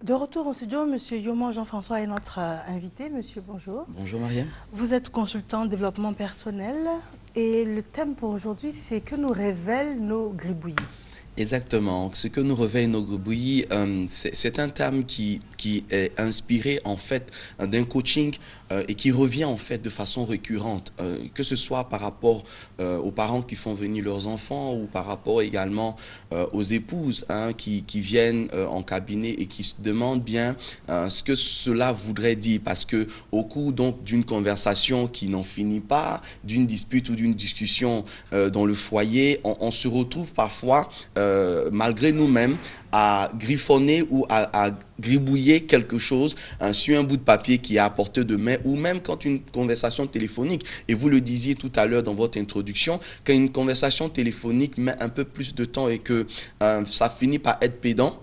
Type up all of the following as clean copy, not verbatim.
De retour en studio, Monsieur Yoman Jean-François est notre invité. Monsieur, bonjour. Bonjour Mariam. Vous êtes consultant en développement personnel et le thème pour aujourd'hui, c'est que nous révèlent nos gribouillis. Exactement. Ce que nous réveille nos gribouillis, c'est un terme qui est inspiré en fait d'un coaching et qui revient en fait de façon récurrente, que ce soit par rapport aux parents qui font venir leurs enfants ou par rapport également aux épouses qui viennent en cabinet et qui se demandent bien ce que cela voudrait dire, parce que au cours donc d'une conversation qui n'en finit pas, d'une dispute ou d'une discussion dans le foyer, on se retrouve parfois malgré nous-mêmes, à griffonner ou à gribouiller quelque chose sur un bout de papier qui est à portée de main, ou même quand une conversation téléphonique, et vous le disiez tout à l'heure dans votre introduction, quand une conversation téléphonique met un peu plus de temps et que ça finit par être pédant,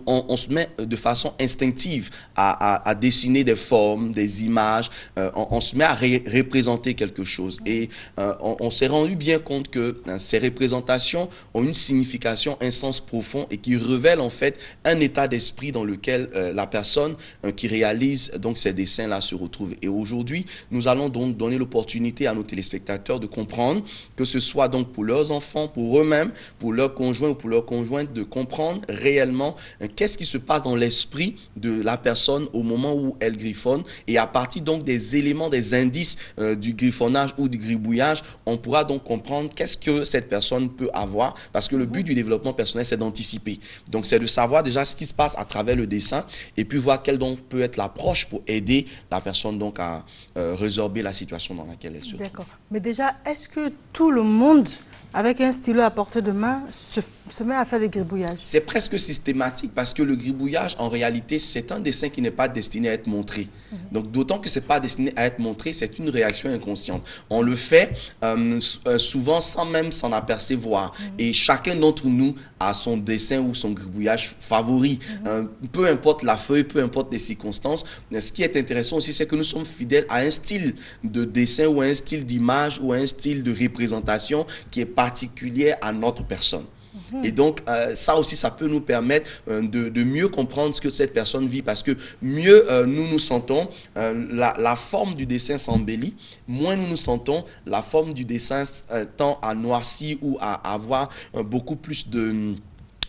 on se met de façon instinctive à dessiner des formes, des images, on se met à représenter quelque chose. Et on s'est rendu bien compte que ces représentations ont une signification, un sens profond et qui révèlent en fait un état d'esprit dans lequel la personne qui réalise donc ces dessins-là se retrouve. Et aujourd'hui, nous allons donc donner l'opportunité à nos téléspectateurs de comprendre, que ce soit donc pour leurs enfants, pour eux-mêmes, pour leurs conjoints ou pour leurs conjointes, de comprendre réellement qu'est-ce qui se passe dans l'esprit de la personne au moment où elle griffonne, et à partir donc des éléments, des indices du griffonnage ou du gribouillage, on pourra donc comprendre qu'est-ce que cette personne peut avoir, parce que le but du développement personnel, c'est d'anticiper. Donc c'est de savoir déjà ce qui se passe à travers le dessin et puis voir quelle donc peut être l'approche pour aider la personne donc à résorber la situation dans laquelle elle se trouve. D'accord. Mais déjà, est-ce que tout le monde, avec un stylo à portée de main, se met à faire des gribouillages? C'est presque systématique, parce que le gribouillage, en réalité, c'est un dessin qui n'est pas destiné à être montré. Donc, d'autant que ce n'est pas destiné à être montré, c'est une réaction inconsciente. On le fait souvent sans même s'en apercevoir. Et chacun d'entre nous a son dessin ou son gribouillage favori. Peu importe la feuille, peu importe les circonstances. Ce qui est intéressant aussi, c'est que nous sommes fidèles à un style de dessin ou à un style d'image ou à un style de représentation qui est particulier à notre personne. Et donc, ça aussi, ça peut nous permettre de mieux comprendre ce que cette personne vit, parce que mieux nous nous sentons, la forme du dessin s'embellit, moins nous nous sentons, la forme du dessin tend à noircir ou à avoir beaucoup plus de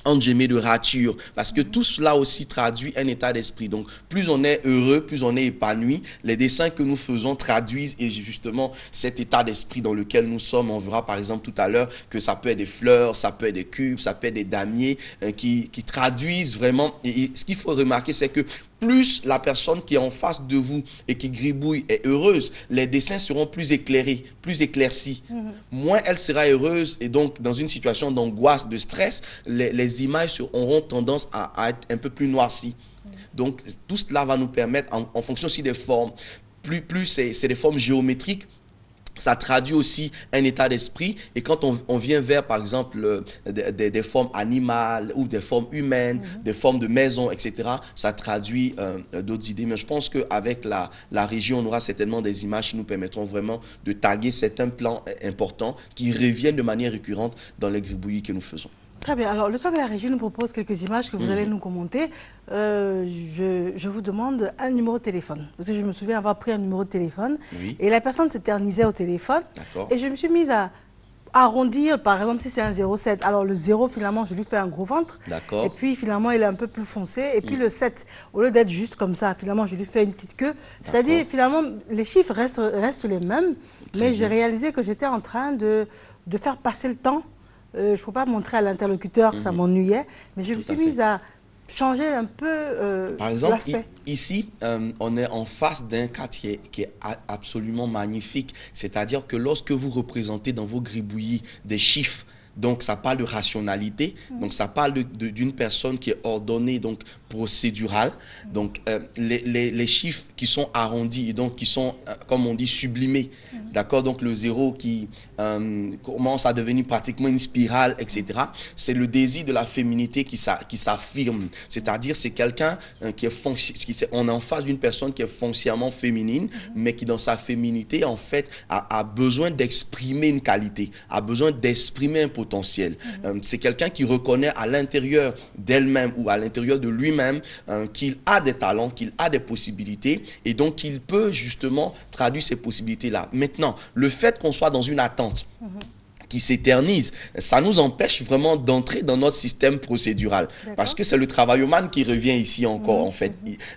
de rature, parce que tout cela aussi traduit un état d'esprit. Donc, plus on est heureux, plus on est épanoui, les dessins que nous faisons traduisent et justement cet état d'esprit dans lequel nous sommes. On verra par exemple tout à l'heure que ça peut être des fleurs, ça peut être des cubes, ça peut être des damiers qui traduisent vraiment. Et ce qu'il faut remarquer, c'est que plus la personne qui est en face de vous et qui gribouille est heureuse, les dessins seront plus éclairés, plus éclaircis. Moins elle sera heureuse, et donc dans une situation d'angoisse, de stress, les images auront tendance à être un peu plus noircies. Donc tout cela va nous permettre, en fonction aussi des formes, plus c'est des formes géométriques, ça traduit aussi un état d'esprit. Et quand on vient vers, par exemple, des formes animales ou des formes humaines, des formes de maison, etc., ça traduit d'autres idées. Mais je pense qu'avec la région, on aura certainement des images qui nous permettront vraiment de taguer certains plans importants qui reviennent de manière récurrente dans les gribouillis que nous faisons. Très bien. Alors, le temps que la régie nous propose quelques images que vous allez nous commenter, je vous demande un numéro de téléphone. Parce que je me souviens avoir pris un numéro de téléphone et la personne s'éternisait au téléphone. Et je me suis mise à arrondir, par exemple, si c'est un 0,7. Alors, le 0, finalement, je lui fais un gros ventre. Et puis, finalement, il est un peu plus foncé. Et puis, le 7, au lieu d'être juste comme ça, finalement, je lui fais une petite queue. C'est-à-dire, finalement, les chiffres restent les mêmes. Mais j'ai réalisé que j'étais en train de faire passer le temps. Je ne peux pas montrer à l'interlocuteur que ça m'ennuyait, mais je me suis mise à changer un peu par exemple, l'aspect. Ici, on est en face d'un cas qui est absolument magnifique. C'est-à-dire que lorsque vous représentez dans vos gribouillis des chiffres, donc ça parle de rationalité, donc ça parle d'une personne qui est ordonnée, donc procédurale. Donc les chiffres qui sont arrondis et donc qui sont, comme on dit, sublimés. D'accord? Donc le zéro qui commence à devenir pratiquement une spirale, etc. C'est le désir de la féminité qui s'affirme. C'est-à-dire c'est quelqu'un qui est on est en face d'une personne qui est foncièrement féminine, mais qui dans sa féminité, en fait, a besoin d'exprimer une qualité, a besoin d'exprimer un potentiel potentiel. C'est quelqu'un qui reconnaît à l'intérieur d'elle-même ou à l'intérieur de lui-même qu'il a des talents, qu'il a des possibilités et donc qu'il peut justement traduire ces possibilités-là. Maintenant, le fait qu'on soit dans une attente qui s'éternise, ça nous empêche vraiment d'entrer dans notre système procédural. Parce que c'est le travaillman qui revient ici encore, en fait.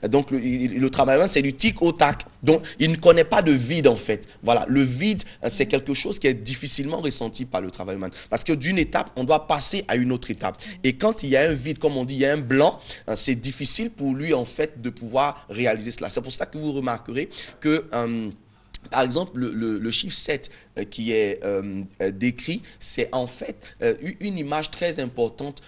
Donc, le travaillman, c'est du tic au tac. Donc, il ne connaît pas de vide, en fait. Voilà, le vide, c'est quelque chose qui est difficilement ressenti par le travaillman. Parce que d'une étape, on doit passer à une autre étape. Et quand il y a un vide, comme on dit, il y a un blanc, c'est difficile pour lui, en fait, de pouvoir réaliser cela. C'est pour ça que vous remarquerez que... par exemple, le chiffre 7 qui est décrit, c'est en fait une image très importante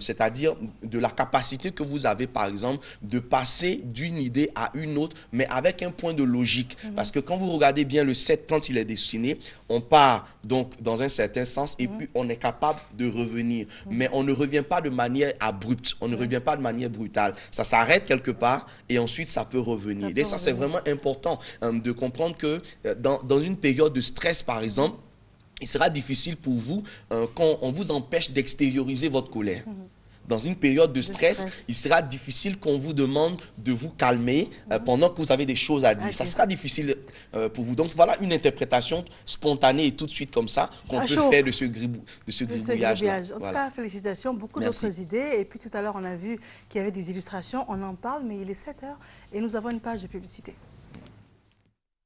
c'est-à-dire de la capacité que vous avez, par exemple, de passer d'une idée à une autre, mais avec un point de logique. Parce que quand vous regardez bien le 7, quand il est dessiné, on part donc dans un certain sens et puis on est capable de revenir. Mais on ne revient pas de manière abrupte, on ne revient pas de manière brutale. Ça s'arrête quelque part et ensuite ça peut revenir. Et ça, c'est vraiment important de comprendre que dans une période de stress, par exemple, il sera difficile pour vous quand on vous empêche d'extérioriser votre colère. Dans une période de stress, il sera difficile qu'on vous demande de vous calmer pendant que vous avez des choses à dire. Ça sera difficile pour vous. Donc voilà une interprétation spontanée et tout de suite comme ça qu'on peut faire de ce gribouillage-là. En tout cas, félicitations, beaucoup d'autres idées. Et puis tout à l'heure, on a vu qu'il y avait des illustrations. On en parle, mais il est 7 heures et nous avons une page de publicité.